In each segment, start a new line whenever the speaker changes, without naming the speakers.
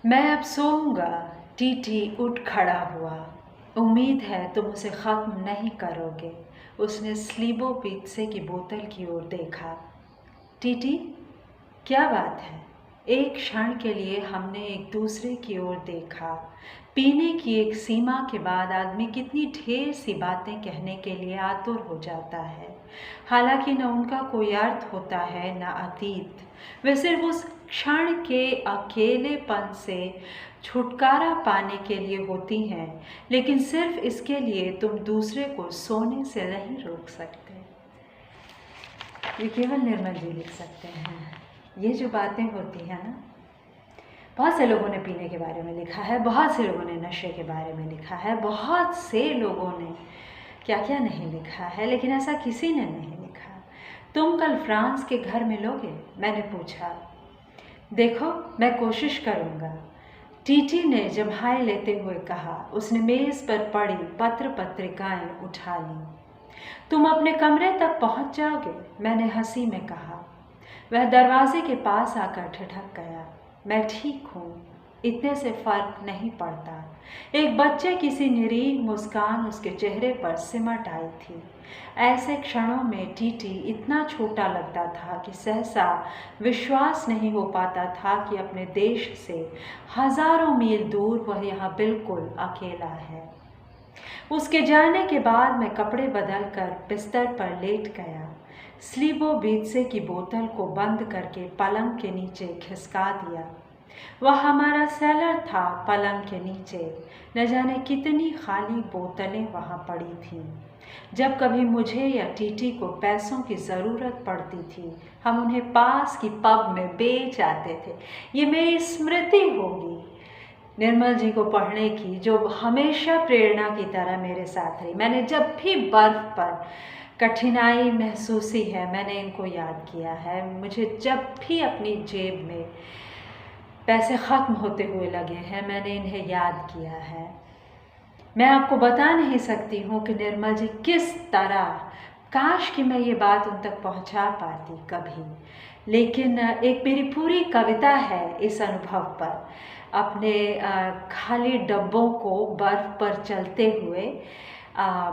मैं अब सोऊंगा। टीटी उठ खड़ा हुआ। उम्मीद है तुम उसे ख़त्म नहीं करोगे। उसने स्लीबो पिज़्ज़े की बोतल की ओर देखा। टीटी, क्या बात है? एक क्षण के लिए हमने एक दूसरे की ओर देखा। पीने की एक सीमा के बाद आदमी कितनी ढेर सी बातें कहने के लिए आतुर हो जाता है। हालांकि न उनका कोई अर्थ होता है न अतीत। वे सिर्फ उस क्षण के अकेलेपन से छुटकारा पाने के लिए होती हैं, लेकिन सिर्फ इसके लिए तुम दूसरे को सोने से नहीं रोक सकते। ये केवल निर्मल जी लिख सकते हैं। ये जो बातें होती हैं ना, बहुत से लोगों ने पीने के बारे में लिखा है, बहुत से लोगों ने नशे के बारे में लिखा है, बहुत से लोगों ने क्या क्या नहीं लिखा है, लेकिन ऐसा किसी ने नहीं लिखा। तुम कल फ्रांस के घर मिलोगे? मैंने पूछा। देखो, मैं कोशिश करूँगा, टीटी ने जम्हाई लेते हुए कहा। उसने मेज़ पर पड़ी पत्र पत्रिकाएं उठा ली। तुम अपने कमरे तक पहुंच जाओगे? मैंने हंसी में कहा। वह दरवाजे के पास आकर ठिठक गया। मैं ठीक हूँ, इतने से फर्क नहीं पड़ता। एक बच्चे की सी निरीह मुस्कान उसके चेहरे पर सिमट आई थी। ऐसे क्षणों में टीटी इतना छोटा लगता था कि सहसा विश्वास नहीं हो पाता था कि अपने देश से हजारों मील दूर वह यहाँ बिल्कुल अकेला है। उसके जाने के बाद मैं कपड़े बदलकर बिस्तर पर लेट गया। स्लीबो बीत्से की बोतल को बंद करके पलंग के नीचे खिसका दिया। वह हमारा सेलर था। पलंग के नीचे न जाने कितनी खाली बोतलें वहाँ पड़ी थीं। जब कभी मुझे या टीटी को पैसों की ज़रूरत पड़ती थी, हम उन्हें पास की पब में बेच आते थे। ये मेरी स्मृति होगी निर्मल जी को पढ़ने की, जो हमेशा प्रेरणा की तरह मेरे साथ रही। मैंने जब भी बर्फ़ पर कठिनाई महसूसी है, मैंने इनको याद किया है। मुझे जब भी अपनी जेब में पैसे ख़त्म होते हुए लगे हैं, मैंने इन्हें याद किया है। मैं आपको बता नहीं सकती हूँ कि निर्मल जी किस तरह, काश कि मैं ये बात उन तक पहुँचा पाती कभी। लेकिन एक मेरी पूरी कविता है इस अनुभव पर, अपने खाली डब्बों को बर्फ़ पर चलते हुए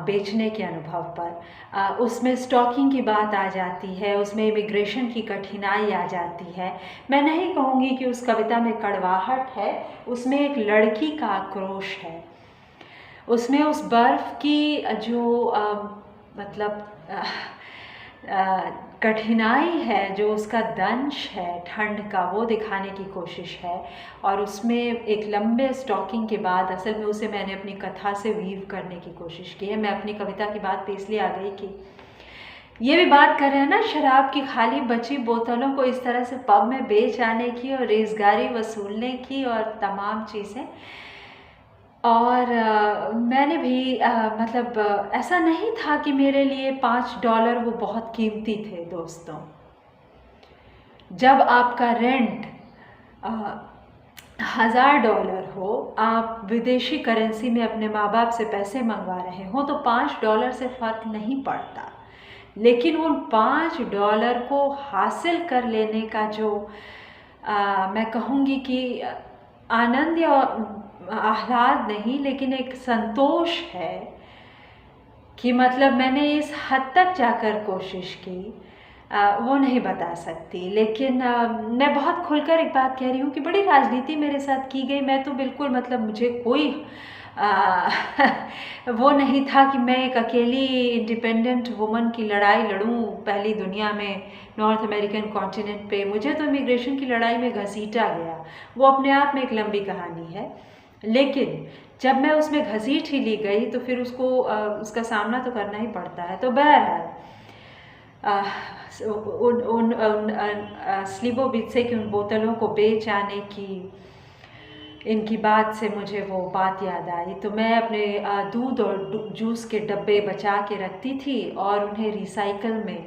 बेचने के अनुभव पर। उसमें स्टॉकिंग की बात आ जाती है, उसमें इमिग्रेशन की कठिनाई आ जाती है। मैं नहीं कहूँगी कि उस कविता में कड़वाहट है, उसमें एक लड़की का आक्रोश है। उसमें उस बर्फ़ की जो मतलब कठिनाई है, जो उसका दंश है ठंड का, वो दिखाने की कोशिश है। और उसमें एक लंबे स्टॉकिंग के बाद असल में उसे मैंने अपनी कथा से वीव करने की कोशिश की है। मैं अपनी कविता की बात पे इसलिए आ गई कि ये भी बात कर रहे हैं ना, शराब की खाली बची बोतलों को इस तरह से पब में बेच आने की और रेज़गारी वसूलने की और तमाम चीज़ें। और मैंने भी मतलब ऐसा नहीं था कि मेरे लिए $5 वो बहुत कीमती थे दोस्तों। जब आपका रेंट $1000 हो, आप विदेशी करेंसी में अपने माँ बाप से पैसे मंगवा रहे हो, तो $5 से फ़र्क नहीं पड़ता। लेकिन उन $5 को हासिल कर लेने का जो मैं कहूँगी कि आनंद या आह्लाद नहीं, लेकिन एक संतोष है कि मतलब मैंने इस हद तक जाकर कोशिश की, वो नहीं बता सकती। लेकिन मैं बहुत खुलकर एक बात कह रही हूँ कि बड़ी राजनीति मेरे साथ की गई। मैं तो बिल्कुल मतलब मुझे कोई वो नहीं था कि मैं एक अकेली इंडिपेंडेंट वुमन की लड़ाई लड़ूं पहली दुनिया में, नॉर्थ अमेरिकन कॉन्टिनेंट पे। मुझे तो इमिग्रेशन की लड़ाई में घसीटा गया, वो अपने आप में एक लंबी कहानी है। लेकिन जब मैं उसमें घसीट ही ली गई तो फिर उसका सामना तो करना ही पड़ता है। तो बहरहाल स्लीबो बीत्से की उन बोतलों को बेच आने की इनकी बात से मुझे वो बात याद आई। तो मैं अपने दूध और जूस के डब्बे बचा के रखती थी और उन्हें रिसाइकल में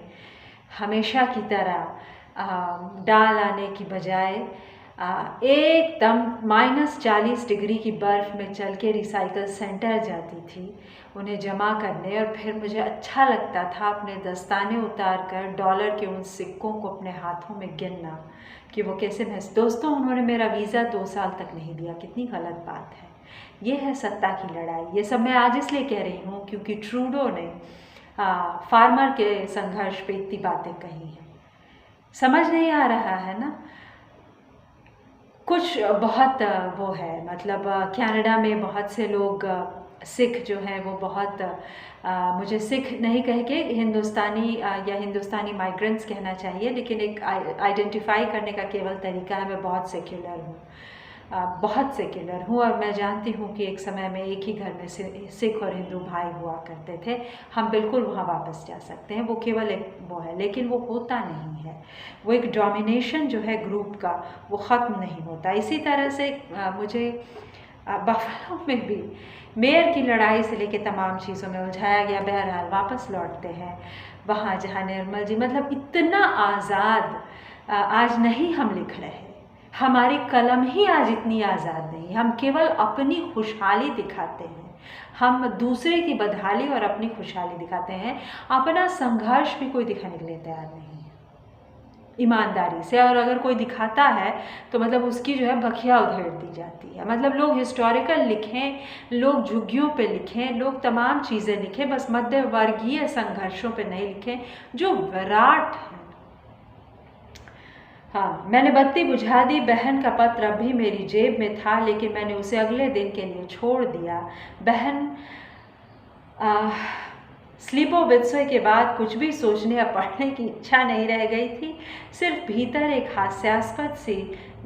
हमेशा की तरह डाल आने की बजाय एकदम -40 डिग्री की बर्फ़ में चल के रिसाइकल सेंटर जाती थी उन्हें जमा करने, और फिर मुझे अच्छा लगता था अपने दस्ताने उतार कर डॉलर के उन सिक्कों को अपने हाथों में गिनना कि वो कैसे महसूस। दोस्तों, उन्होंने मेरा वीज़ा 2 साल तक नहीं दिया। कितनी गलत बात है। ये है सत्ता की लड़ाई। ये सब मैं आज इसलिए कह रही हूँ क्योंकि ट्रूडो ने फार्मर के संघर्ष पे इतनी बातें कही हैं। समझ नहीं आ रहा है ना। कुछ बहुत वो है, मतलब कनाडा में बहुत से लोग सिख जो हैं वो बहुत मुझे सिख नहीं कह के हिंदुस्तानी या हिंदुस्तानी माइग्रेंट्स कहना चाहिए, लेकिन एक आइडेंटिफाई करने का केवल तरीका है मैं बहुत सेक्युलर हूँ। बहुत सेक्युलर हूँ, और मैं जानती हूँ कि एक समय में एक ही घर में सिख और हिंदू भाई हुआ करते थे। हम बिल्कुल वहाँ वापस जा सकते हैं, वो केवल एक वो है, लेकिन वो होता नहीं है। वो एक डोमिनेशन जो है ग्रुप का, वो ख़त्म नहीं होता। इसी तरह से मुझे बफलो में भी मेयर की लड़ाई से लेके तमाम चीज़ों में उलझाया गया। बहरहाल वापस लौटते हैं वहाँ जहाँ निर्मल जी, मतलब इतना आज़ाद आज नहीं हम लिख रहे, हमारी कलम ही आज इतनी आज़ाद नहीं। हम केवल अपनी खुशहाली दिखाते हैं, हम दूसरे की बदहाली और अपनी खुशहाली दिखाते हैं। अपना संघर्ष भी कोई दिखाने के लिए तैयार नहीं है ईमानदारी से, और अगर कोई दिखाता है तो मतलब उसकी जो है बखिया उधेड़ दी जाती है। मतलब लोग हिस्टोरिकल लिखें, लोग झुग्गियों पे लिखें, लोग तमाम चीज़ें लिखें, बस मध्य वर्गीय संघर्षों पे नहीं लिखें जो विराट है। हाँ, मैंने बत्ती बुझा दी। बहन का पत्र अब भी मेरी जेब में था, लेकिन मैंने उसे अगले दिन के लिए छोड़ दिया। बहन स्लीपोवित्सोय के बाद कुछ भी सोचने या पढ़ने की इच्छा नहीं रह गई थी। सिर्फ भीतर एक हास्यास्पद सी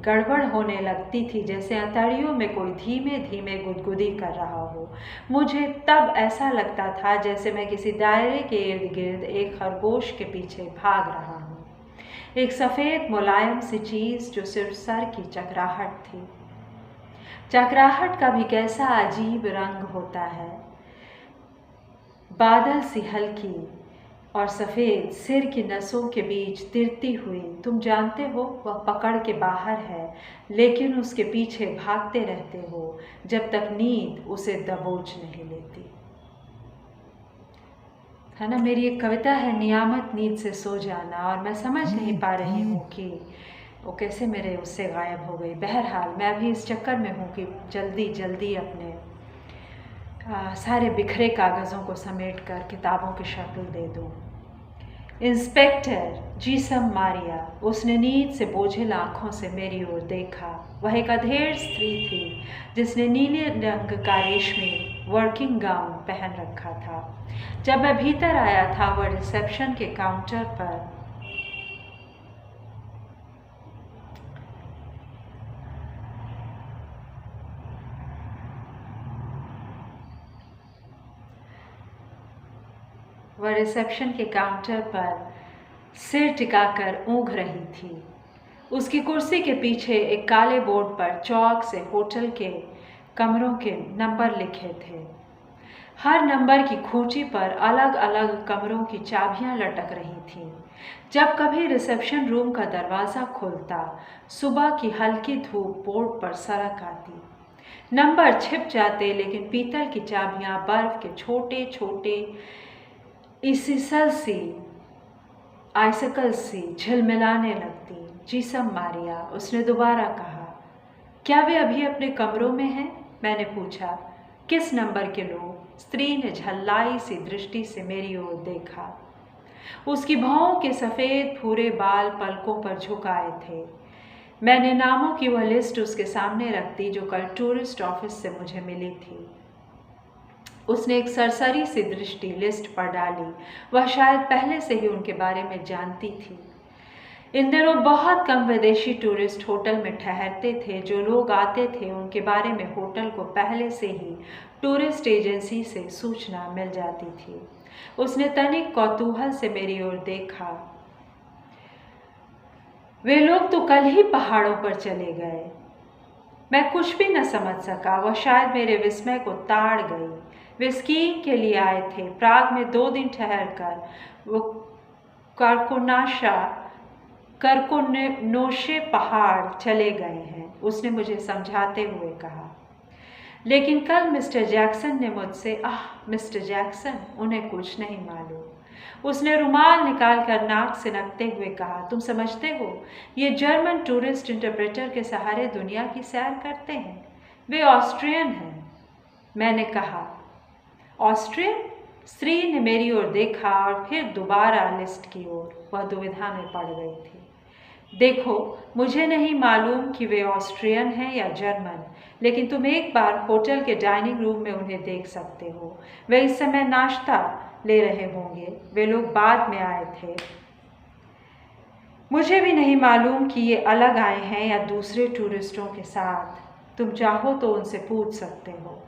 गड़बड़ होने लगती थी, जैसे अंतड़ियों में कोई धीमे धीमे गुदगुदी कर रहा हो। मुझे तब ऐसा लगता था जैसे मैं किसी दायरे के इर्द गिर्द एक खरगोश के पीछे भाग रहा हूँ, एक सफ़ेद मुलायम सी चीज़ जो सिर्फ सर की चकराहट थी। चकराहट का भी कैसा अजीब रंग होता है, बादल सी हल्की और सफ़ेद, सिर की नसों के बीच तिरती हुई। तुम जानते हो वह पकड़ के बाहर है, लेकिन उसके पीछे भागते रहते हो जब तक नींद उसे दबोच नहीं लेती। है ना। मेरी एक कविता है नियामत नींद से सो जाना, और मैं समझ नहीं पा रही हूँ कि वो कैसे मेरे उससे गायब हो गई। बहरहाल मैं अभी इस चक्कर में हूँ कि जल्दी जल्दी अपने सारे बिखरे कागज़ों को समेट कर किताबों की शक्ल दे दूँ। इंस्पेक्टर जीसम मारिया। उसने नींद से बोझिल आँखों से मेरी ओर देखा। वह एक अधेड़ स्त्री थी जिसने नीले रंग का रेशमी वर्किंग गाउन पहन रखा था। जब मैं भीतर आया था वह रिसेप्शन के काउंटर पर सिर टिकाकर ऊँघ रही थी। उसकी कुर्सी के पीछे एक काले बोर्ड पर चौक से होटल के कमरों के नंबर लिखे थे। हर नंबर की खूंटी पर अलग अलग कमरों की चाबियां लटक रही थीं। जब कभी रिसेप्शन रूम का दरवाज़ा खुलता, सुबह की हल्की धूप बोर्ड पर सरक आती। नंबर छिप जाते, लेकिन पीतल की चाबियां बर्फ के छोटे छोटे आइसकल सी झिलमिलाने लगती। जीसम मारिया, उसने दोबारा कहा। क्या वे अभी अपने कमरों में हैं? मैंने पूछा। किस नंबर के लोग? स्त्री ने झल्लाई सी दृष्टि से मेरी ओर देखा। उसकी भौं के सफ़ेद भूरे बाल पलकों पर झुकाए थे। मैंने नामों की वह लिस्ट उसके सामने रख दी जो कल टूरिस्ट ऑफिस से मुझे मिली थी। उसने एक सरसरी सी दृष्टि लिस्ट पर डाली। वह शायद पहले से ही उनके बारे में जानती थी। इन दिनों बहुत कम विदेशी टूरिस्ट होटल में ठहरते थे। जो लोग आते थे उनके बारे में होटल को पहले से ही टूरिस्ट एजेंसी से सूचना मिल जाती थी। उसने तनिक कौतूहल से मेरी ओर देखा। वे लोग तो कल ही पहाड़ों पर चले गए। मैं कुछ भी न समझ सका। वह शायद मेरे विस्मय को ताड़ गई। वे स्कीइंग के लिए आए थे। प्राग में 2 दिन ठहर कर वो कार्कोनाशा करकोनोशे पहाड़ चले गए हैं, उसने मुझे समझाते हुए कहा। लेकिन कल मिस्टर जैक्सन ने मुझसे, मिस्टर जैक्सन, उन्हें कुछ नहीं मालूम। उसने रुमाल निकालकर नाक से नकते हुए कहा, तुम समझते हो, ये जर्मन टूरिस्ट इंटरप्रेटर के सहारे दुनिया की सैर करते हैं। वे ऑस्ट्रियन हैं। मैंने कहा, ऑस्ट्रियन? स्त्री ने मेरी ओर देखा और फिर दोबारा लिस्ट की ओर। वह दुविधा में पड़ गई थी। देखो, मुझे नहीं मालूम कि वे ऑस्ट्रियन हैं या जर्मन, लेकिन तुम एक बार होटल के डाइनिंग रूम में उन्हें देख सकते हो। वे इस समय नाश्ता ले रहे होंगे। वे लोग बाद में आए थे। मुझे भी नहीं मालूम कि ये अलग आए हैं या दूसरे टूरिस्टों के साथ। तुम चाहो तो उनसे पूछ सकते हो।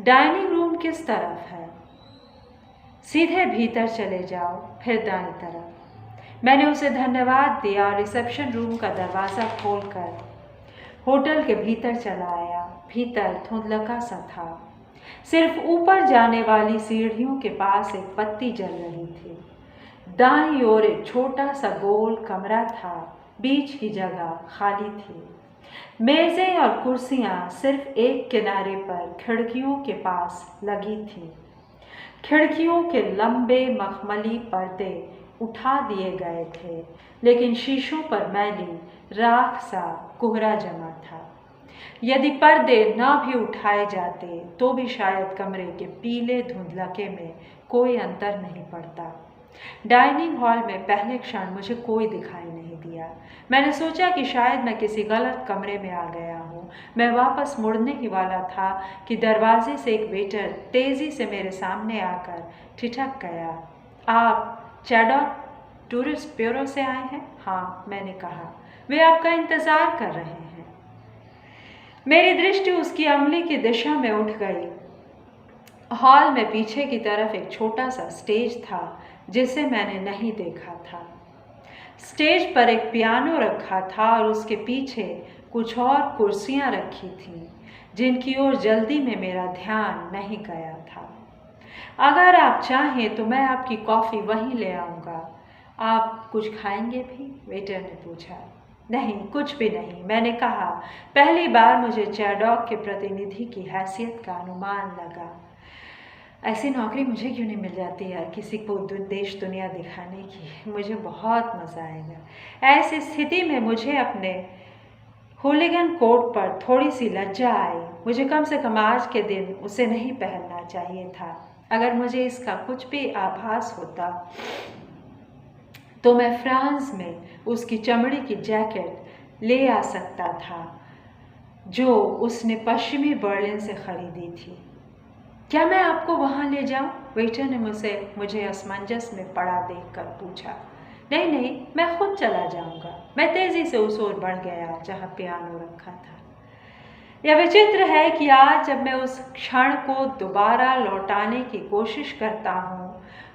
डाइनिंग रूम किस तरफ है? सीधे भीतर चले जाओ, फिर दाईं तरफ। मैंने उसे धन्यवाद दिया और रिसेप्शन रूम का दरवाज़ा खोलकर होटल के भीतर चला आया। भीतर धुंधलका सा था। सिर्फ ऊपर जाने वाली सीढ़ियों के पास एक बत्ती जल रही थी। दाईं ओर एक छोटा सा गोल कमरा था। बीच की जगह खाली थी। मेज़ें और कुर्सियां सिर्फ एक किनारे पर खिड़कियों के पास लगी थीं। खिड़कियों के लंबे मखमली पर्दे उठा दिए गए थे, लेकिन शीशों पर मैली राख सा कोहरा जमा था। यदि पर्दे न भी उठाए जाते तो भी शायद कमरे के पीले धुंधलके में कोई अंतर नहीं पड़ता। डाइनिंग हॉल में पहले क्षण मुझे कोई दिखाई नहीं दिया। मैंने सोचा कि शायद मैं किसी गलत कमरे में आ गया हूँ। मैं वापस मुड़ने ही वाला था कि दरवाजे से एक वेटर तेज़ी से मेरे सामने आकर ठिठक गया। आप चैडॉक टूरिस्ट ब्यूरो से आए हैं? हाँ, मैंने कहा। वे आपका इंतज़ार कर रहे हैं। मेरी दृष्टि उसकी अंगुली की दिशा में उठ गई। हॉल में पीछे की तरफ एक छोटा सा स्टेज था जिसे मैंने नहीं देखा था। स्टेज पर एक पियानो रखा था और उसके पीछे कुछ और कुर्सियां रखी थीं, जिनकी ओर जल्दी में मेरा ध्यान नहीं गया था। अगर आप चाहें तो मैं आपकी कॉफ़ी वहीं ले आऊँगा। आप कुछ खाएंगे भी? वेटर ने पूछा। नहीं, कुछ भी नहीं, मैंने कहा। पहली बार मुझे चैडॉक के प्रतिनिधि की हैसियत का अनुमान लगा। ऐसी नौकरी मुझे क्यों नहीं मिल जाती यार, किसी को देश दुनिया दिखाने की। मुझे बहुत मज़ा आएगा। ऐसी स्थिति में मुझे अपने होलीगन कोट पर थोड़ी सी लज्जा आई। मुझे कम से कम आज के दिन उसे नहीं पहनना चाहिए था। अगर मुझे इसका कुछ भी आभास होता तो मैं फ्रांस में उसकी चमड़ी की जैकेट ले आ सकता था जो उसने पश्चिमी बर्लिन से खरीदी थी। क्या मैं आपको वहाँ ले जाऊँ? वेटर ने मुझे असमंजस में पड़ा देखकर पूछा। नहीं नहीं, मैं खुद चला जाऊँगा। मैं तेज़ी से उस ओर बढ़ गया जहाँ पियानो रखा था। यह विचित्र है कि आज जब मैं उस क्षण को दोबारा लौटाने की कोशिश करता हूँ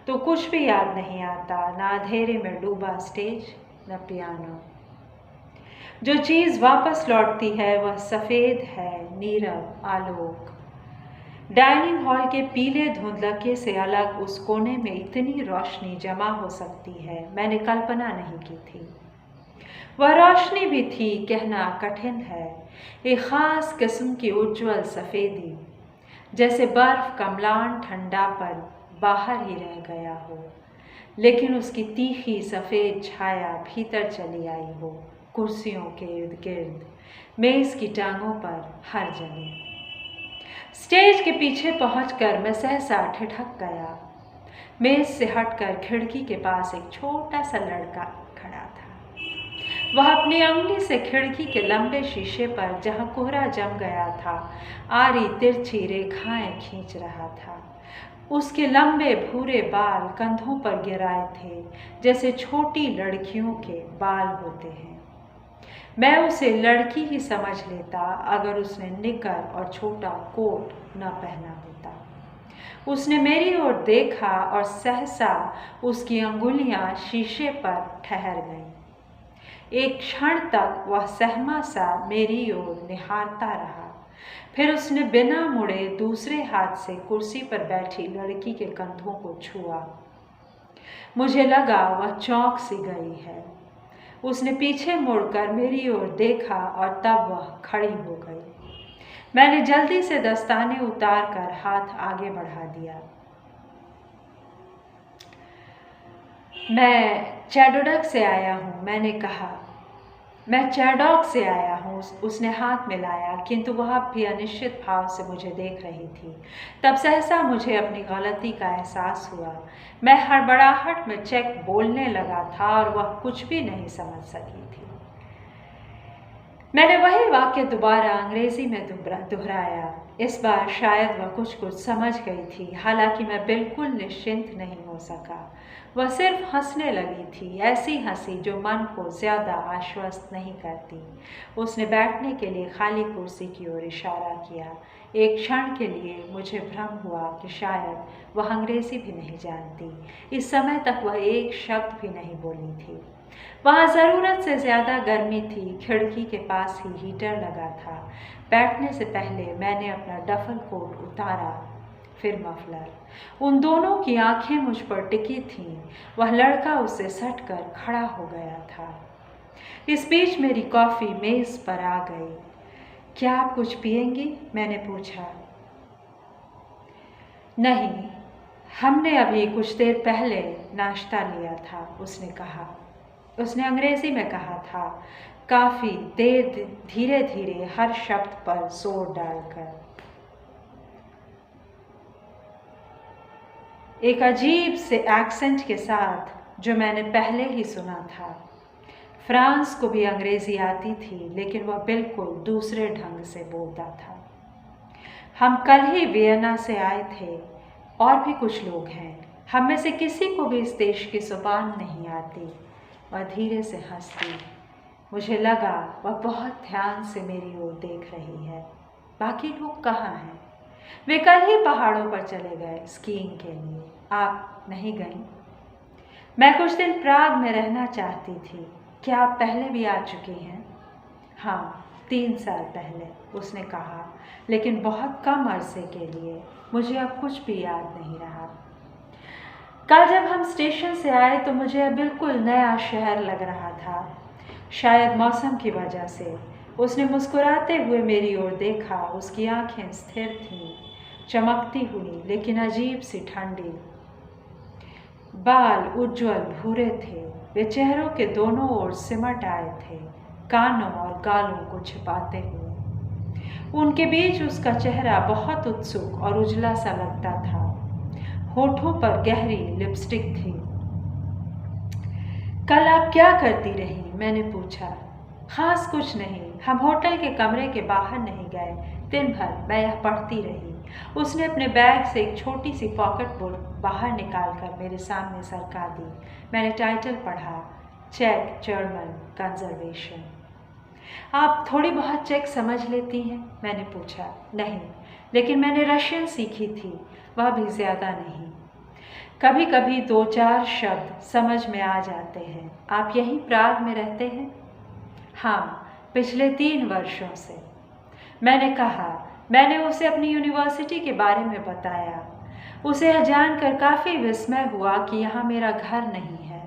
तो कुछ भी याद नहीं आता, ना अंधेरे में डूबा स्टेज, न पियानो। जो चीज़ वापस लौटती है वह सफ़ेद है, नीरव आलोक। डाइनिंग हॉल के पीले धुंधलके से अलग उस कोने में इतनी रोशनी जमा हो सकती है, मैंने कल्पना नहीं की थी। वह रोशनी भी थी कहना कठिन है, एक ख़ास किस्म की उज्ज्वल सफ़ेदी, जैसे बर्फ़ का म्लान ठंडा पर बाहर ही रह गया हो, लेकिन उसकी तीखी सफ़ेद छाया भीतर चली आई हो, कुर्सियों के इर्द गिर्द, मेज़ की टांगों पर, हर जगह। स्टेज के पीछे पहुंचकर मैं सहसा ठिठक गया। मेज़ से हटकर खिड़की के पास एक छोटा सा लड़का खड़ा था। वह अपनी अंगुली से खिड़की के लंबे शीशे पर, जहां कोहरा जम गया था, आरी तिरछी रेखाएं खींच रहा था। उसके लंबे भूरे बाल कंधों पर गिराए थे, जैसे छोटी लड़कियों के बाल होते हैं। मैं उसे लड़की ही समझ लेता अगर उसने निकर और छोटा कोट न पहना होता। उसने मेरी ओर देखा और सहसा उसकी अंगुलियां शीशे पर ठहर गईं। एक क्षण तक वह सहमा सा मेरी ओर निहारता रहा। फिर उसने बिना मुड़े दूसरे हाथ से कुर्सी पर बैठी लड़की के कंधों को छुआ। मुझे लगा वह चौंक सी गई है। उसने पीछे मुड़कर मेरी ओर देखा और तब वह खड़ी हो गई। मैंने जल्दी से दस्ताने उतार कर हाथ आगे बढ़ा दिया। मैं चैडोक से आया हूँ, मैंने कहा। मैं चैडोक से आया हूँ, उसने हाथ मिलाया, किंतु वह भी अनिश्चित भाव से मुझे देख रही थी। तब सहसा मुझे अपनी गलती का एहसास हुआ। मैं हड़बड़ाहट में चेक बोलने लगा था और वह कुछ भी नहीं समझ सकी थी। मैंने वही वाक्य दोबारा अंग्रेजी में दोहराया। इस बार शायद वह कुछ समझ गई थी, हालांकि मैं बिल्कुल निश्चिंत नहीं हो सका। वह सिर्फ हंसने लगी थी, ऐसी हंसी जो मन को ज़्यादा आश्वस्त नहीं करती। उसने बैठने के लिए खाली कुर्सी की ओर इशारा किया। एक क्षण के लिए मुझे भ्रम हुआ कि शायद वह अंग्रेजी भी नहीं जानती। इस समय तक वह एक शब्द भी नहीं बोली थी। वहाँ ज़रूरत से ज़्यादा गर्मी थी। खिड़की के पास ही हीटर लगा था। बैठने से पहले मैंने अपना डफल कोट उतारा, फिर मफलर। उन दोनों की आंखें मुझ पर टिकी थीं। वह लड़का उससे सटकर खड़ा हो गया था। इस बीच मेरी कॉफ़ी मेज़ पर आ गई। क्या आप कुछ पिएंगी? मैंने पूछा। नहीं, हमने अभी कुछ देर पहले नाश्ता लिया था, उसने कहा। उसने अंग्रेजी में कहा था, काफ़ी देर धीरे धीरे हर शब्द पर जोर डालकर। एक अजीब से एक्सेंट के साथ जो मैंने पहले ही सुना था। फ्रांस को भी अंग्रेजी आती थी, लेकिन वह बिल्कुल दूसरे ढंग से बोलता था। हम कल ही वियना से आए थे और भी कुछ लोग हैं। हम में से किसी को भी इस देश की जुबान नहीं आती। वह धीरे से हंसती। मुझे लगा वह बहुत ध्यान से मेरी ओर देख रही है। बाकी लोग कहाँ हैं? वे कल ही पहाड़ों पर चले गए स्कीइंग के लिए। आप नहीं गईं? मैं कुछ दिन प्राग में रहना चाहती थी। क्या आप पहले भी आ चुकी हैं? हाँ, 3 साल पहले, उसने कहा, लेकिन बहुत कम अरसे के लिए। मुझे अब कुछ भी याद नहीं रहा। कल जब हम स्टेशन से आए तो मुझे बिल्कुल नया शहर लग रहा था, शायद मौसम की वजह से। उसने मुस्कुराते हुए मेरी ओर देखा। उसकी आंखें स्थिर थीं, चमकती हुई लेकिन अजीब सी ठंडी। बाल उज्ज्वल भूरे थे। वे चेहरों के दोनों ओर सिमट आए थे, कानों और गालों को छिपाते हुए। उनके बीच उसका चेहरा बहुत उत्सुक और उजला सा लगता था। होठों पर गहरी लिपस्टिक थी। कल आप क्या करती रही? मैंने पूछा। खास कुछ नहीं, हम होटल के कमरे के बाहर नहीं गए। दिन भर मैं यह पढ़ती रही। उसने अपने बैग से एक छोटी सी पॉकेट बुक बाहर निकालकर मेरे सामने सरका दी। मैंने टाइटल पढ़ा, चेक जर्मन कंजर्वेशन। आप थोड़ी बहुत चेक समझ लेती हैं? मैंने पूछा। नहीं, लेकिन मैंने रशियन सीखी थी, वह भी ज़्यादा नहीं। कभी कभी 2-4 शब्द समझ में आ जाते हैं। आप यहीं प्राग में रहते हैं? हाँ, पिछले 3 वर्षों से। मैंने कहा। मैंने उसे अपनी यूनिवर्सिटी के बारे में बताया। उसे यह जानकर काफ़ी विस्मय हुआ कि यहाँ मेरा घर नहीं है।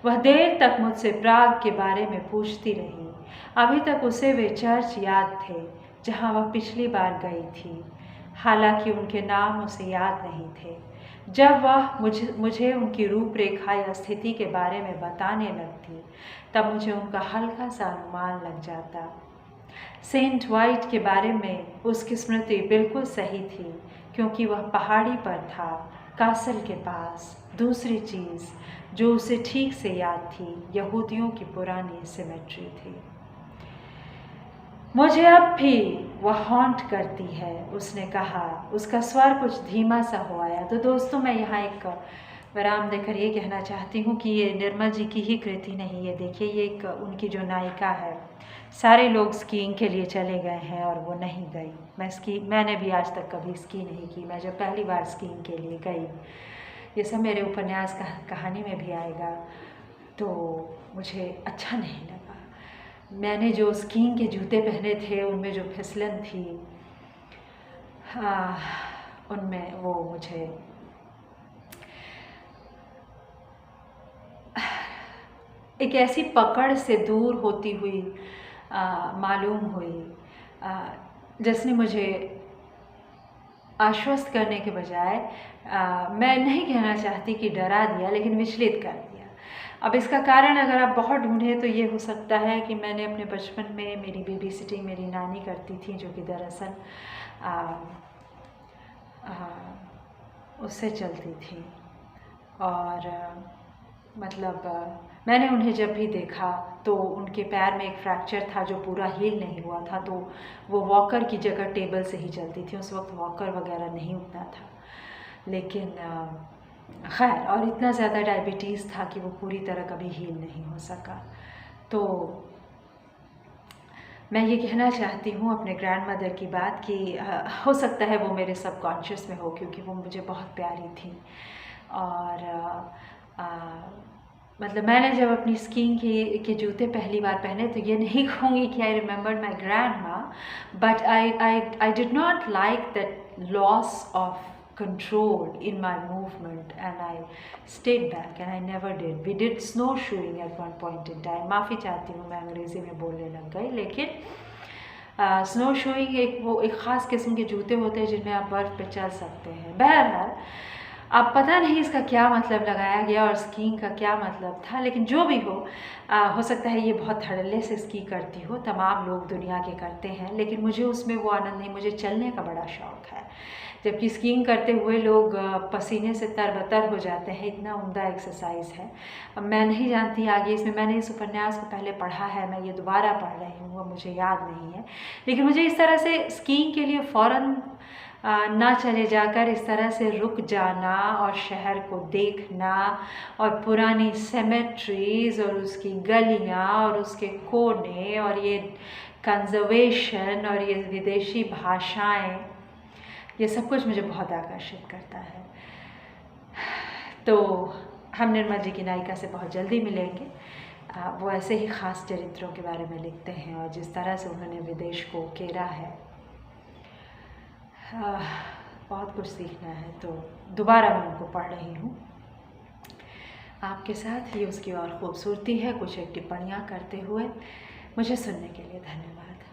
वह देर तक मुझसे प्राग के बारे में पूछती रही। अभी तक उसे वे चर्च याद थे जहाँ वह पिछली बार गई थी, हालांकि उनके नाम उसे याद नहीं थे। जब वह मुझे उनकी रूपरेखा या स्थिति के बारे में बताने लगती, तब मुझे उनका हल्का सा अनुमान लग जाता। सेंट वाइट के बारे में उसकी स्मृति बिल्कुल सही थी, क्योंकि वह पहाड़ी पर था, कासल के पास। दूसरी चीज़ जो उसे ठीक से याद थी, यहूदियों की पुरानी सिमेट्री थी। मुझे अब भी वह हॉन्ट करती है, उसने कहा। उसका स्वर कुछ धीमा सा हो आया। तो दोस्तों, मैं यहाँ एक विराम देकर ये कहना चाहती हूँ कि ये निर्मल जी की ही कृति नहीं। ये देखिए, ये एक उनकी जो नायिका है। सारे लोग स्कीइंग के लिए चले गए हैं और वो नहीं गई। मैंने भी आज तक कभी स्की नहीं की। मैं जब पहली बार स्कीइंग के लिए गई, ये सब मेरे उपन्यास कहानी में भी आएगा, तो मुझे अच्छा नहीं लगा। मैंने जो स्कीइंग के जूते पहने थे, उनमें जो फिसलन थी, हाँ, उनमें वो एक ऐसी पकड़ से दूर होती हुई मालूम हुई, जिसने मुझे आश्वस्त करने के बजाय मैं नहीं कहना चाहती कि डरा दिया, लेकिन विचलित कर दिया। अब इसका कारण अगर आप बहुत ढूंढें तो ये हो सकता है कि मैंने अपने बचपन में मेरी बेबी सिटिंग मेरी नानी करती थी, जो कि दरअसल उससे चलती थी। और मैंने उन्हें जब भी देखा तो उनके पैर में एक फ्रैक्चर था जो पूरा हील नहीं हुआ था, तो वो वॉकर की जगह टेबल से ही चलती थी। उस वक्त वॉकर वगैरह नहीं उतना था, लेकिन खैर, और इतना ज़्यादा डायबिटीज़ था कि वो पूरी तरह कभी हील नहीं हो सका। तो मैं ये कहना चाहती हूँ अपने ग्रैंड मदर की बात कि हो सकता है वो मेरे सबकॉन्शियस में हो, क्योंकि वो मुझे बहुत प्यारी थी। और मैंने जब अपनी स्कीइंग के जूते पहली बार पहने तो ये नहीं कहूँगी कि आई रिमेंबर्ड माई ग्रैंड माँ, but I did not like that loss of control in my movement, and I stayed back and I never did. We did snowshoeing at one point in time. माफ़ी चाहती हूँ, मैं अंग्रेज़ी में बोलने लग गई, लेकिन स्नो शूइंग एक ख़ास किस्म के जूते होते हैं जिनमें आप बर्फ़ पे चल सकते हैं। बहरहाल, अब पता नहीं इसका क्या मतलब लगाया गया और स्कीइंग का क्या मतलब था, लेकिन जो भी हो सकता है ये बहुत धड़ल्ले से स्की करती हो, तमाम लोग दुनिया के करते हैं, लेकिन मुझे उसमें वो आनंद नहीं। मुझे चलने का बड़ा शौक़ है, जबकि स्कीइंग करते हुए लोग पसीने से तरबतर हो जाते हैं। इतना उम्दा एक्सरसाइज है। अब मैं नहीं जानती आगे इसमें, मैंने इस उपन्यास को पहले पढ़ा है, मैं ये दोबारा पढ़ रही हूँ, अब मुझे याद नहीं है, लेकिन मुझे इस तरह से स्कीइंग के लिए फ़ौरन ना चले जाकर इस तरह से रुक जाना और शहर को देखना और पुरानी सेमेट्रीज़ और उसकी गलियाँ और उसके कोने और ये कंजर्वेशन और ये विदेशी भाषाएं, ये सब कुछ मुझे बहुत आकर्षित करता है। तो हम निर्मल जी की नायिका से बहुत जल्दी मिलेंगे। वो ऐसे ही ख़ास चरित्रों के बारे में लिखते हैं और जिस तरह से उन्होंने विदेश को उकेरा है, बहुत कुछ सीखना है। तो दोबारा मैं उनको पढ़ रही हूँ आपके साथ। ये उसकी और ख़ूबसूरती है, कुछ एक टिप्पणियाँ करते हुए। मुझे सुनने के लिए धन्यवाद।